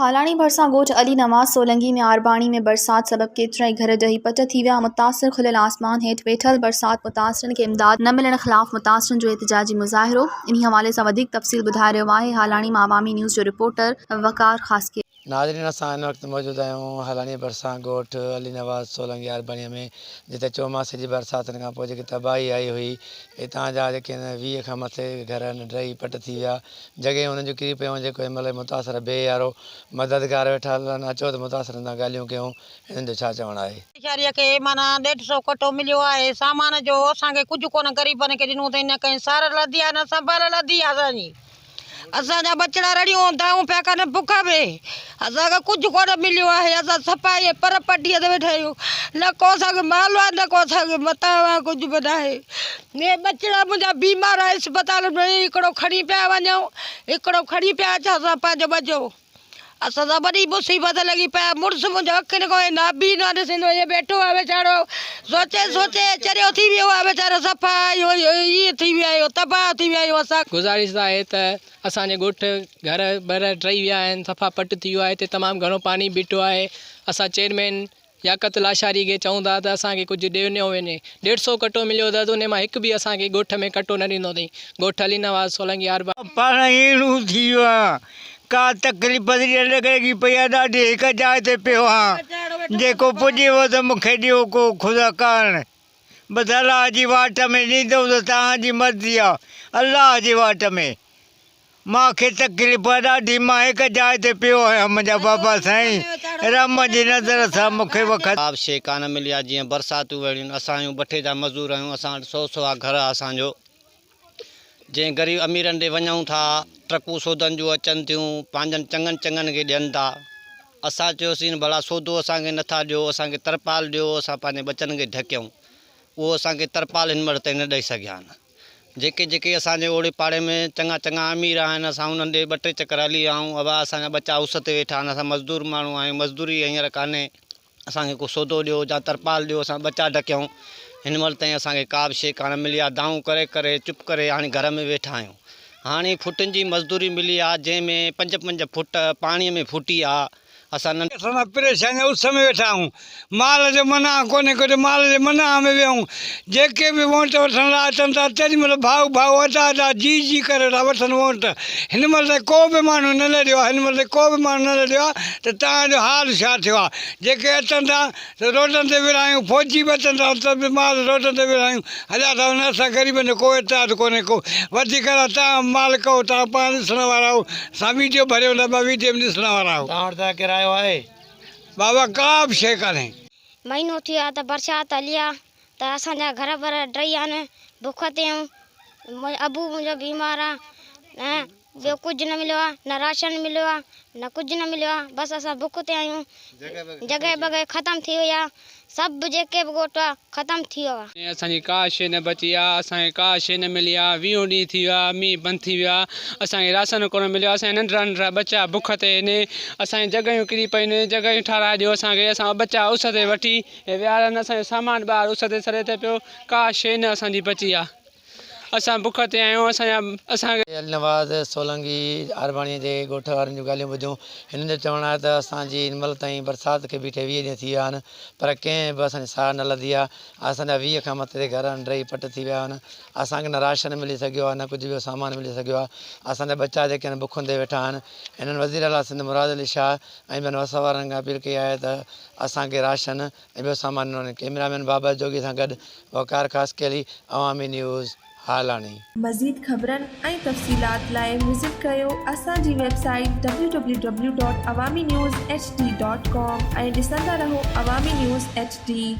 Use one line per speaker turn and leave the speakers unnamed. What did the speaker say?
हालाणी भरसा गोठ अली नवाज़ सोलंगी में आरबाणी में बरसात सबब केतराई घर डही पट थी विया। मुतासिर खुलियल आसमान हेठि वेठल बरसात मुतासिरन के इमदाद न मिलण ख़िलाफ़ मुतासिरन जो एहतजाजी मुज़ाहिरो। इन हवाले से वधीक तफ़सील ॿुधाए रहियो आहे हालाणी मां अवामी न्यूज़ जो रिपोर्टर वकार ख़ासकी।
नाज़रीन असां हिन वक़्तु मौजूदु आहियूं हालाणी भरसा ॻोठ अली नवाज़ सोलंगी आरबाणीअ में, जिते चौमासे जी बरसातुनि खां पोइ जेकी तबाही आई हुई, हितां जा जेके 20 खां मथे घर डही पट थी विया। जॻहियूं हुननि जूं किरी पियूं, जेको हिन महिल मुतासिर बेयारो मददगार वेठा हलनि। अचो त मुतासिरनि सां ॻाल्हियूं कयूं, हिननि जो छा चवणु आहे।
शहरीअ खे माना 150 कटो मिलियो आहे सामान जो। असांखे कुझु कोन ग़रीबनि खे ॾिनो अथई, न कंहिं सार लधी आहे न संभाल लधी आहे। असांजा बचड़ा रड़ियूं दाऊं पिया कनि बुख में, असांखे कुझु कोन मिलियो आहे। असां सफ़ाई पर पटीअ ते वेठा आहियूं, न को असांखे माल आहे न को असांखे मतां आहे, कुझु बि न आहे। इहे बचड़ा मुंहिंजा बीमार आहे, इस्पताल में हिकिड़ो खणी पिया वञूं, हिकिड़ो खणी पिया अचूं असां पंहिंजो बचो। असां सां वॾी मुसीबत लॻी पिया। मुड़ुसु मुंहिंजो अखियुनि खां नाभी न ॾिसंदो, इहे वेठो आहे वीचारो, सोचे सोचे चरियो थी वियो आहे वीचारो। सफ़ा ईअं थी विया आहियूं, तबाह थी विया आहियूं। असां
गुज़ारिश आहे त असांजे ॻोठ घर ॿर टही विया आहिनि, सफ़ा पट थी वियो आहे, हिते तमामु घणो पाणी बीठो आहे। असां चेयरमैन याक़त लाशारी खे चऊं था त असांखे कुझु ॾिनो वञे। 150 कटो मिलियो त उन मां हिकु बि असांखे ॻोठ में कटो न ॾिनो अथई। ॻोठ अली नवाज़ सोलंगी आरबाणी
पाण अहिड़ो थी वियो आहे, का तकलीफ़ लॻी पई आहे ॾाढी। हिकु जाइ ते पियो आहे, जेको पुॼेव त मूंखे ॾियो को ख़ुदा कारण। बसि अलाह जी वाट में ॾींदो त तव्हांजी मर्ज़ी आहे। अलाह जी वाट में मूंखे तकलीफ़ आहे ॾाढी। मां हिकु जाइ ते पियो आहियां, मुंहिंजा बाबा साईं रम जी नज़र सां मूंखे वक़्तु
आप शइ कान मिली आहे। जीअं बरसातूं वेड़ियूं, असां आहियूं भठे जा मज़दूर आहियूं, असां वटि 100 आहे घर असांजो। जंहिं ग़रीब अमीरनि ॾे वञूं था, ट्रकूं सौदनि जूं अचनि थियूं, पंहिंजनि चङनि खे ॾियनि था। असां चयोसीं भला सौदो असांखे नथा ॾियो, असांखे तरपाल ॾियो, असां पंहिंजे बचनि खे ढकियूं। उहो असांखे तरपाल हिन महिल ताईं न ॾेई सघिया आहिनि। जेके असांजे ओड़े पाड़े में चङा अमीर आहिनि, असां उन्हनि ॾे 2-3 चकर हली आऊं। अवा असांजा बच्चा उस ते वेठा आहिनि, असां मज़दूर माण्हू आहियूं, मज़दूरी हींअर कान्हे। असांखे को सौदो ॾियो या तरपाल ॾियो, असां बच्चा ढकियूं। हिन महिल ताईं असांखे का बि शइ कान मिली आहे। दाऊं करे करे चुप करे हाणे घर में वेठा आहियूं। हाणे फुटनि जी मज़दूरी मिली आहे, जंहिंमें 5-5 फुट पाणीअ में फुटी आहे। असां
परेशान उस में वेठा आहियूं, माल जो मना कोन्हे, कुझु माल जे मना में वियूं। जेके बि वोट वठण लाइ अचनि था, तेॾी महिल भाऊ अचा जी करे था वठनि वोट। हिन महिल त को बि माण्हू न लड़ियो आहे, हिन महिल को बि माण्हू न लड़ियो आहे त तव्हांजो हाल छा थियो आहे। जेके अचनि था त रोडनि ते विड़ा आहियूं, फौजी बि अचनि था त बि माल रोडनि ते विड़ा आहियूं। हलिया था वञनि, असां ग़रीबनि जो को एतिराज़ कोन्हे। को वधीक तव्हां माल कयो, तव्हां पाण ॾिसण वारा आहियो, असां वीडियो भरियो था, मां वीडियो में ॾिसण वारा आहियो।
तव्हां वटि किरायो आहे
बाबा? का बि शइ कान्हे।
महीनो थी वियो आहे त बरसाति हली आहे, त असांजा घर वर डही आहिनि, बुख ते आहियूं। अबू मुंहिंजो बीमार आहे, ऐं ॿियो कुझु न मिलियो आहे, न राशन मिलियो आहे, न कुझु न मिलियो आहे। बसि असां बुख ते आहियूं। जॻह बॻह ख़तमु थी वई आहे, सभु जेके बि ॻोठ आहे ख़तमु थी वियो आहे।
असांजी का शइ न बची आहे, असांखे का शइ न मिली आहे। 20 ॾींहं थी विया, मींहुं बंदि थी वियो आहे, असांखे राशन कोन मिलियो आहे। असांजा नंढड़ा बच्चा बुख ते आहिनि, असांजी जॻहियूं किरी पयूं आहिनि, जॻहियूं ठाराए ॾियो असांखे। असां बच्चा उस ते वठी विया आहिनि, असांजो सामान ॿाहिरि उस ते सड़े ते पियो, का शइ न असांजी बची आहे। असां बुख ते आहियूं। असांखे
अली नवाज़ सोलंगी आरबाणीअ जे ॻोठ वारनि जूं ॻाल्हियूं ॿुधियूं। हिननि जो चवणु आहे त असांजी हिन महिल ताईं बरसाति खे बीठे 20 ॾींहं थी विया आहिनि, पर कंहिं बि असांजी सार न लधी आहे। असांजा 20 खां मथे घर डही पट थी विया आहिनि। असांखे न राशन मिली सघियो आहे, न कुझु ॿियो सामान मिली सघियो आहे। असांजा बच्चा जेके आहिनि बुखनि ते वेठा आहिनि। हिननि वज़ीर आला सिंध मुराद अली शाह ऐं ॿियनि वस वारनि खां अपील कई आहे त असांखे राशन ऐं ॿियो सामान ॾिनो। कैमरामैन बाबर जोगी सां गॾु वकार ख़ासकी अली, अवामी न्यूज़, हालाणी।
मज़ीद ख़बरनि ऐं तफ़सीलात लाइ विज़िट कयो असांजी वेबसाइट www.awamiNewsHD.com ऐं ॾिसंदा रहो अवामी न्यूज़ HD।